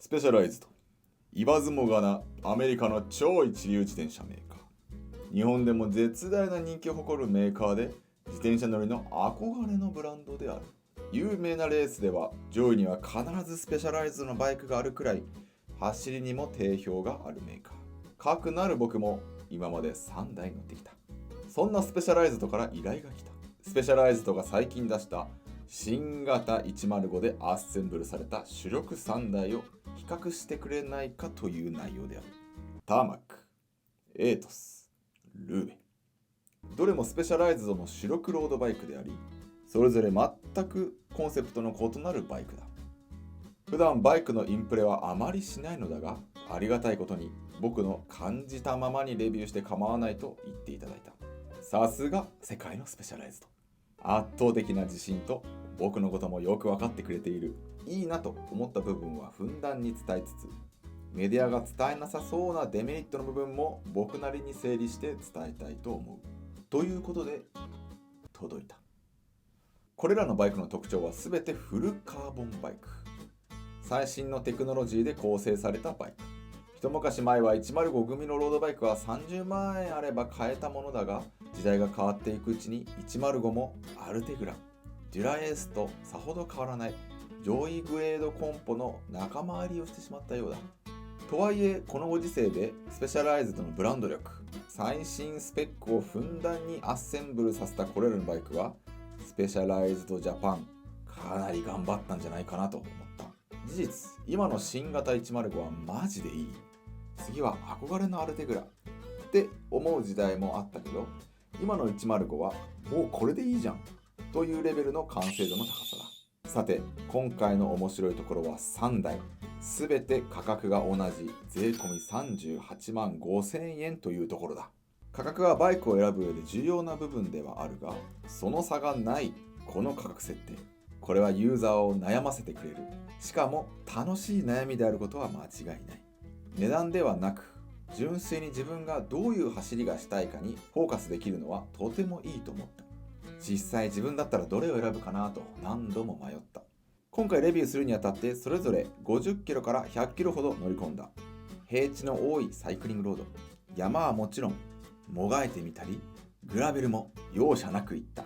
スペシャライズド。言わずもがなアメリカの超一流自転車メーカー。日本でも絶大な人気を誇るメーカーで、自転車乗りの憧れのブランドである。有名なレースでは上位には必ずスペシャライズドのバイクがあるくらい、走りにも定評があるメーカー。かくなる僕も今まで3台乗ってきた。そんなスペシャライズドから依頼が来た。スペシャライズドが最近出した新型105でアッセンブルされた主力3台を比較してくれないかという内容である。ターマック、エートス、ルーベ。どれもスペシャライズドの主力ロードバイクであり、それぞれ全くコンセプトの異なるバイクだ。普段バイクのインプレはあまりしないのだが、ありがたいことに僕の感じたままにレビューして構わないと言っていただいた。さすが世界のスペシャライズド。圧倒的な自信と僕のこともよく分かってくれている。いいなと思った部分はふんだんに伝えつつ、メディアが伝えなさそうなデメリットの部分も僕なりに整理して伝えたいと思う。ということで届いた。これらのバイクの特徴は全てフルカーボンバイク。最新のテクノロジーで構成されたバイク。一昔前は105組のロードバイクは30万円あれば買えたものだが、時代が変わっていくうちに105もアルテグラ、デュラエースとさほど変わらない上位グレードコンポの仲間入りをしてしまったようだ。とはいえこのご時世でスペシャライズドのブランド力、最新スペックをふんだんにアッセンブルさせたこれらのバイクはスペシャライズドジャパンかなり頑張ったんじゃないかなと思った。事実、今の新型105はマジでいい。次は憧れのアルテグラって思う時代もあったけど、今の105はもうこれでいいじゃんというレベルの完成度の高さだ。さて、今回の面白いところは3台全て価格が同じ税込み38万5000円というところだ。価格はバイクを選ぶ上で重要な部分ではあるが、その差がないこの価格設定、これはユーザーを悩ませてくれる。しかも楽しい悩みであることは間違いない。値段ではなく、純粋に自分がどういう走りがしたいかにフォーカスできるのはとてもいいと思った。実際自分だったらどれを選ぶかなと何度も迷った。今回レビューするにあたってそれぞれ50キロから100キロほど乗り込んだ。平地の多いサイクリングロード、山はもちろんもがいてみたり、グラベルも容赦なく行った。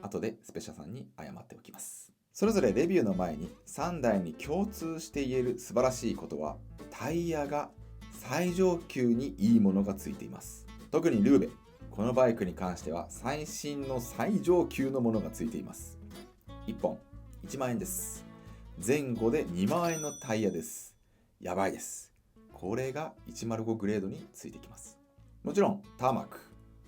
後でスペシャさんに謝っておきます。それぞれレビューの前に3台に共通して言える素晴らしいことは、タイヤが最上級にいいものがついています。特にルーベ、このバイクに関しては最新の最上級のものがついています。1本1万円です。前後で2万円のタイヤです。やばいです。これが105グレードについてきます。もちろんターマック、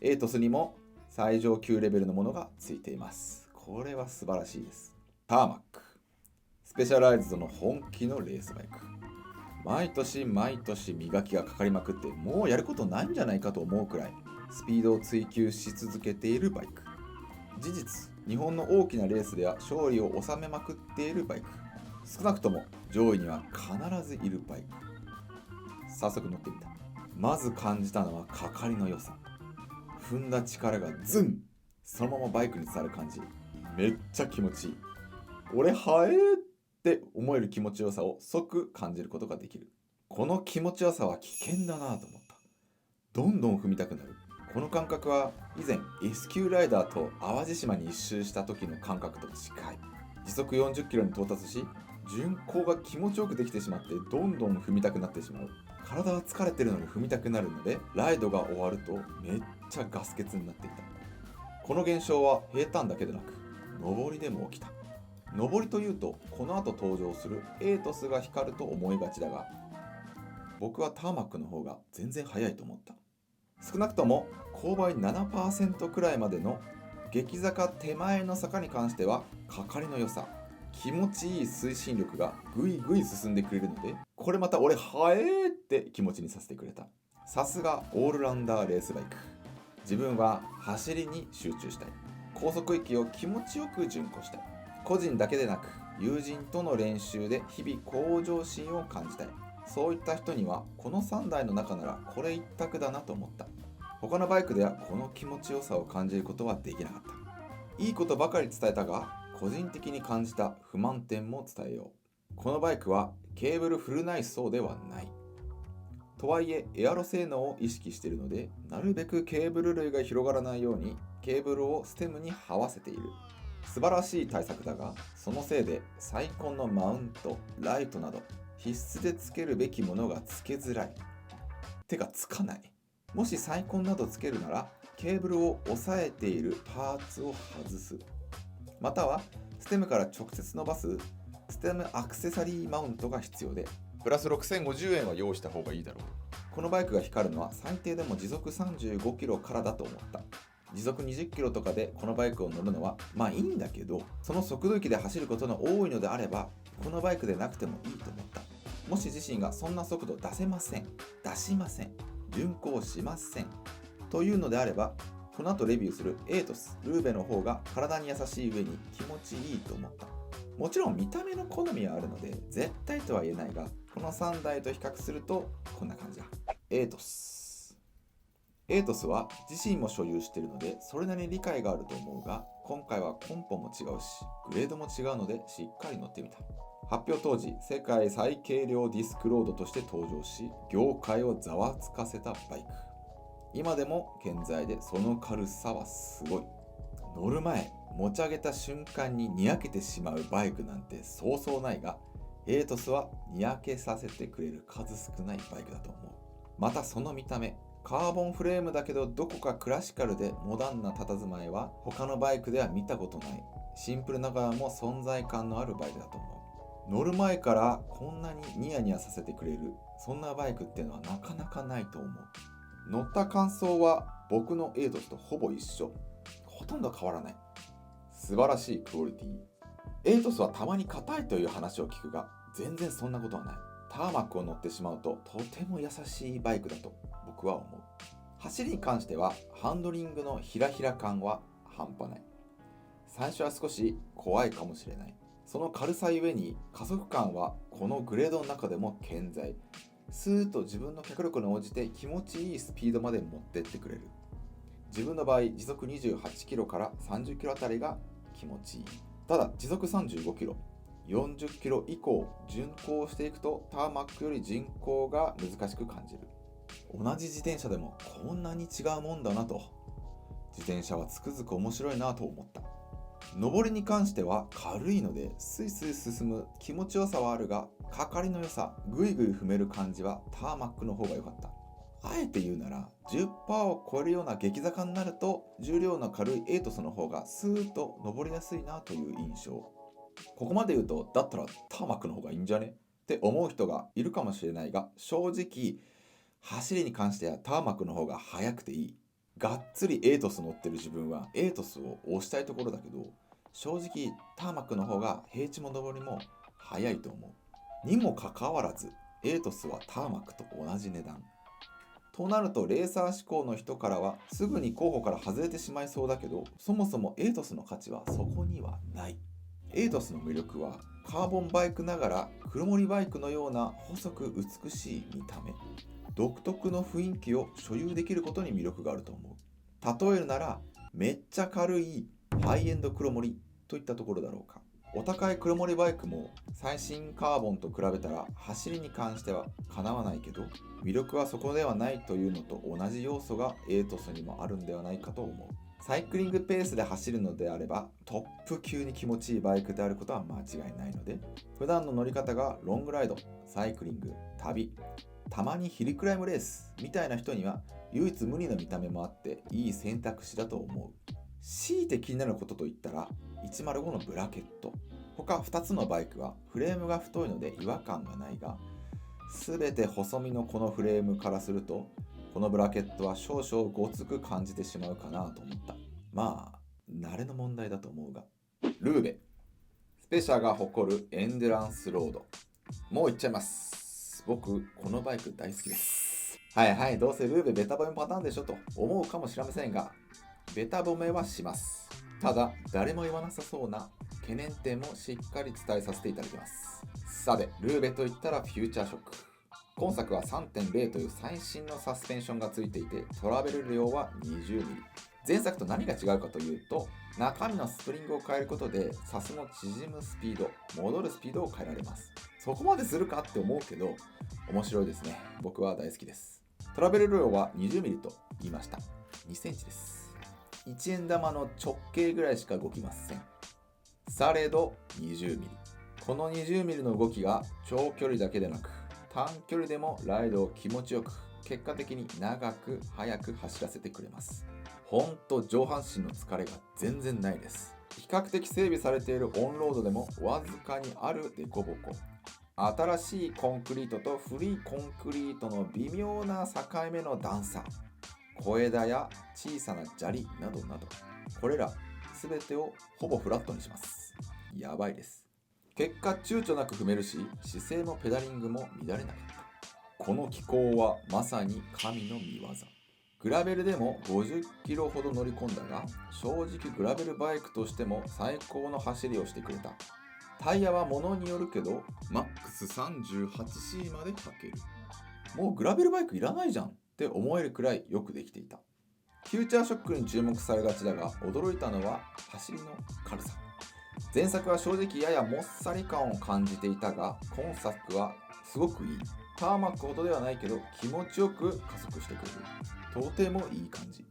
エイトスにも最上級レベルのものがついています。これは素晴らしいです。ターマック、スペシャライズドの本気のレースバイク。毎年毎年磨きがかかりまくって、もうやることないんじゃないかと思うくらいスピードを追求し続けているバイク。事実、日本の大きなレースでは勝利を収めまくっているバイク。少なくとも上位には必ずいるバイク。早速乗ってみた。まず感じたのはかかりの良さ。踏んだ力がズン、そのままバイクに伝わる感じ。めっちゃ気持ちいい。俺はって思える気持ちよさを即感じることができる。この気持ちよさは危険だなと思った。どんどん踏みたくなる。この感覚は以前 S 級ライダーと淡路島に一周した時の感覚と近い。時速40キロに到達し、巡航が気持ちよくできてしまって、どんどん踏みたくなってしまう。体は疲れてるのに踏みたくなるので、ライドが終わるとめっちゃガス欠になっていた。この現象は平坦だけでなく上りでも起きた。上りというとこの後登場するエートスが光ると思いがちだが、僕はターマックの方が全然速いと思った。少なくとも勾配 7% くらいまでの激坂手前の坂に関しては、かかりの良さ、気持ちいい推進力がぐいぐい進んでくれるので、これまた俺はって気持ちにさせてくれた。さすがオールラウンダーレースバイク。自分は走りに集中したい。高速域を気持ちよく巡航したい。個人だけでなく友人との練習で日々向上心を感じたい。そういった人にはこの3台の中ならこれ一択だなと思った。他のバイクではこの気持ちよさを感じることはできなかった。いいことばかり伝えたが、個人的に感じた不満点も伝えよう。このバイクはケーブルフル内装ではない。とはいえエアロ性能を意識しているので、なるべくケーブル類が広がらないようにケーブルをステムに這わせている。素晴らしい対策だが、そのせいでサイコンのマウント、ライトなど必須でつけるべきものがつけづらい。てかつかない。もしサイコンなどつけるなら、ケーブルを押さえているパーツを外す。またはステムから直接伸ばすステムアクセサリーマウントが必要で、プラス6050円は用意した方がいいだろう。このバイクが光るのは最低でも時速35キロからだと思った。時速20キロとかでこのバイクを乗るのはまあいいんだけど、その速度域で走ることの多いのであれば、このバイクでなくてもいいと思った。もし自身がそんな速度出せません、出しません、巡航しませんというのであれば、この後レビューするエイトス、ルーベの方が体に優しい上に気持ちいいと思った。もちろん見た目の好みはあるので絶対とは言えないが、この3台と比較するとこんな感じだ。エイトスは自身も所有しているのでそれなりに理解があると思うが、今回はコンポも違うしグレードも違うのでしっかり乗ってみた。発表当時、世界最軽量ディスクロードとして登場し、業界をざわつかせたバイク。今でも健在でその軽さはすごい。乗る前、持ち上げた瞬間ににやけてしまうバイクなんてそうそうないが、エイトスはにやけさせてくれる数少ないバイクだと思う。またその見た目、カーボンフレームだけどどこかクラシカルでモダンな佇まいは他のバイクでは見たことない。シンプルながらも存在感のあるバイクだと思う。乗る前からこんなにニヤニヤさせてくれる、そんなバイクっていうのはなかなかないと思う。乗った感想は僕のエイトスとほぼ一緒。ほとんど変わらない。素晴らしいクオリティ。エイトスはたまに硬いという話を聞くが、全然そんなことはない。ターマックを乗ってしまうととても優しいバイクだと僕は思う。走りに関してはハンドリングのヒラヒラ感は半端ない。最初は少し怖いかもしれない。その軽さゆえに加速感はこのグレードの中でも健在。スーッと自分の脚力に応じて気持ちいいスピードまで持ってってくれる。自分の場合時速28キロから30キロあたりが気持ちいい。ただ時速35キロ、40キロ以降巡航していくとターマックより巡航が難しく感じる。同じ自転車でもこんなに違うもんだなと。自転車はつくづく面白いなと思った。上りに関しては軽いのでスイスイ進む気持ちよさはあるが、かかりの良さ、ぐいぐい踏める感じはターマックの方が良かった。あえて言うなら 10% を超えるような激坂になると重量の軽いエイトスの方がスーッと上りやすいなという印象。ここまで言うとだったらターマックの方がいいんじゃねって思う人がいるかもしれないが、正直走りに関してはターマックの方が速くていい。がっつりエイトス乗ってる自分はエイトスを押したいところだけど、正直ターマックの方が平地も上りも速いと思う。にもかかわらずエイトスはターマックと同じ値段となると、レーサー志向の人からはすぐに候補から外れてしまいそうだけど、そもそもエイトスの価値はそこにはない。エイトスの魅力はカーボンバイクながら黒森バイクのような細く美しい見た目、独特の雰囲気を所有できることに魅力があると思う。例えるならめっちゃ軽いハイエンド黒森といったところだろうか。お高い黒森バイクも最新カーボンと比べたら走りに関してはかなわないけど、魅力はそこではないというのと同じ要素がエイトスにもあるんではないかと思う。サイクリングペースで走るのであればトップ級に気持ちいいバイクであることは間違いないので、普段の乗り方がロングライド、サイクリング、旅、たまにヒルクライムレースみたいな人には唯一無二の見た目もあっていい選択肢だと思う。強いて気になることといったら105のブラケット。他2つのバイクはフレームが太いので違和感がないが、全て細身のこのフレームからするとこのブラケットは少々ごつく感じてしまうかなと思った。まあ慣れの問題だと思うが。ルーベ、スペシャが誇るエンデュランスロード。もう言っちゃいます。僕このバイク大好きです。はいはい、どうせルーベベタ褒めパターンでしょと思うかもしれませんが、ベタ褒めはします。ただ誰も言わなさそうな懸念点もしっかり伝えさせていただきます。さて、ルーベといったらフューチャーショック。今作は 3.0 という最新のサスペンションがついていて、トラベル量は 20mm。前作と何が違うかというと、中身のスプリングを変えることでサスの縮むスピード、戻るスピードを変えられます。そこまでするかって思うけど面白いですね。僕は大好きです。トラベル量は 20mm と言いました。2センチです。1円玉の直径ぐらいしか動きません。されど 20mm。 この 20mm の動きが長距離だけでなく短距離でもライドを気持ちよく、結果的に長く速く走らせてくれます。ほんと上半身の疲れが全然ないです。比較的整備されているオンロードでもわずかにあるデコボコ、新しいコンクリートと古いコンクリートの微妙な境目の段差、小枝や小さな砂利などなど、これら全てをほぼフラットにします。やばいです。結果躊躇なく踏めるし、姿勢もペダリングも乱れなかった。この気候はまさに神の見業。グラベルでも50キロほど乗り込んだが、正直グラベルバイクとしても最高の走りをしてくれた。タイヤは物によるけどマックス 38C まで履ける。もうグラベルバイクいらないじゃんって思えるくらいよくできていた。フューチャーショックに注目されがちだが、驚いたのは走りの軽さ。前作は正直ややもっさり感を感じていたが、今作はすごくいい。ターマックほどではないけど気持ちよく加速してくれる。とてもいい感じ。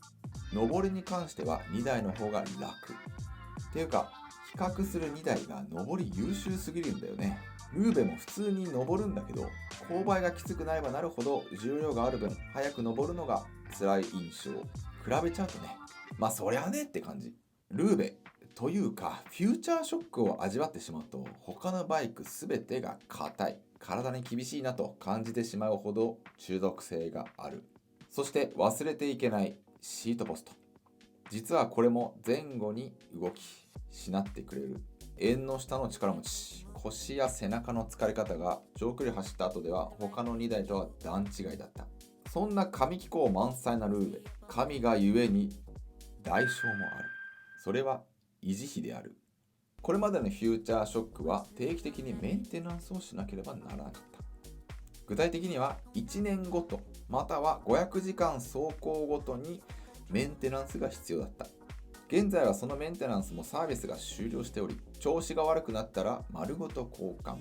上りに関しては2台の方が楽っていうか、比較する2台が上り優秀すぎるんだよね。ルーベも普通に登るんだけど、勾配がきつくなればなるほど重量がある分早く登るのが辛い印象。比べちゃうとね、まあそりゃねって感じ。ルーベというかフューチャーショックを味わってしまうと、他のバイク全てが硬い、体に厳しいなと感じてしまうほど中毒性がある。そして忘れていけないシートポスト。実はこれも前後に動きしなってくれる縁の下の力持ち。腰や背中の疲れ方が長距離走った後では他の2台とは段違いだった。そんな神機構満載なルーベ、神がゆえに代償もある。それは維持費である。これまでのフューチャーショックは定期的にメンテナンスをしなければならなかった。具体的には1年ごとまたは500時間走行ごとにメンテナンスが必要だった。現在はそのメンテナンスもサービスが終了しており、調子が悪くなったら丸ごと交換。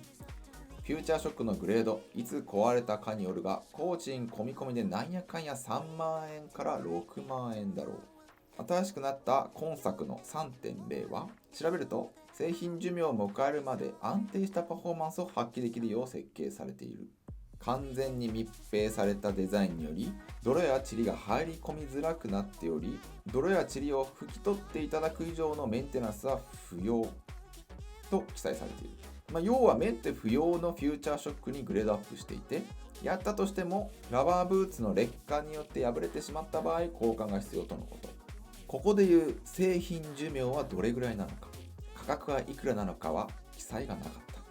フューチャーショックのグレード、いつ壊れたかによるが、工賃込み込みでなんやかんや3万円から6万円だろう。新しくなった今作の 3.0 は、調べると製品寿命を迎えるまで安定したパフォーマンスを発揮できるよう設計されている。完全に密閉されたデザインにより、泥や塵が入り込みづらくなっており、泥や塵を拭き取っていただく以上のメンテナンスは不要と記載されている。要はメンテ不要のフューチャーショックにグレードアップしていて、やったとしてもラバーブーツの劣化によって破れてしまった場合交換が必要とのこと。ここでいう製品寿命はどれぐらいなのか、価格はいくらなのかは記載がなかった。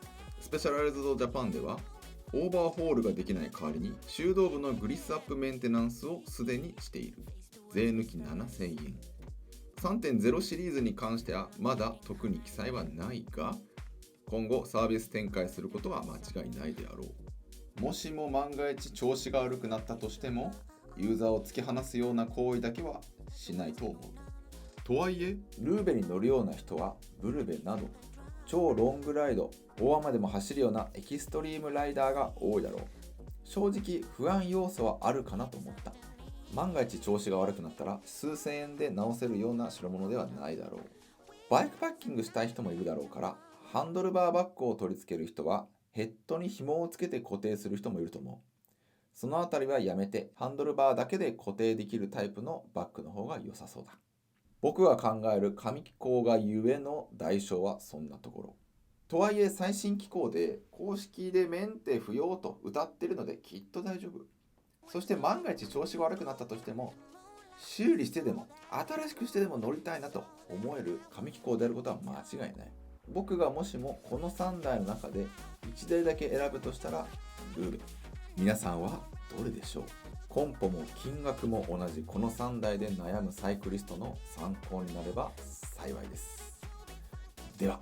スペシャライズドジャパンではオーバーホールができない代わりに修道部のグリスアップメンテナンスをすでにしている。税抜き7000円。3.0 シリーズに関してはまだ特に記載はないが、今後サービス展開することは間違いないであろう。もしも万が一調子が悪くなったとしても、ユーザーを突き放すような行為だけはしないと思う。とはいえ、ルーベに乗るような人はブルベなど超ロングライド、大雨でも走るようなエキストリームライダーが多いだろう。正直不安要素はあるかなと思った。万が一調子が悪くなったら数千円で直せるような代物ではないだろう。バイクパッキングしたい人もいるだろうから、ハンドルバーバッグを取り付ける人はヘッドに紐をつけて固定する人もいると思う。そのあたりはやめて、ハンドルバーだけで固定できるタイプのバッグの方が良さそうだ。僕が考える紙機構がゆえの代償はそんなところ。とはいえ最新機構で公式でメンテ不要と歌ってるのできっと大丈夫。そして万が一調子が悪くなったとしても、修理してでも新しくしてでも乗りたいなと思える紙機構であることは間違いない。僕がもしもこの3台の中で1台だけ選ぶとしたらルーベ。皆さんはどれでしょう？コンポも金額も同じこの3台で悩むサイクリストの参考になれば幸いです。では。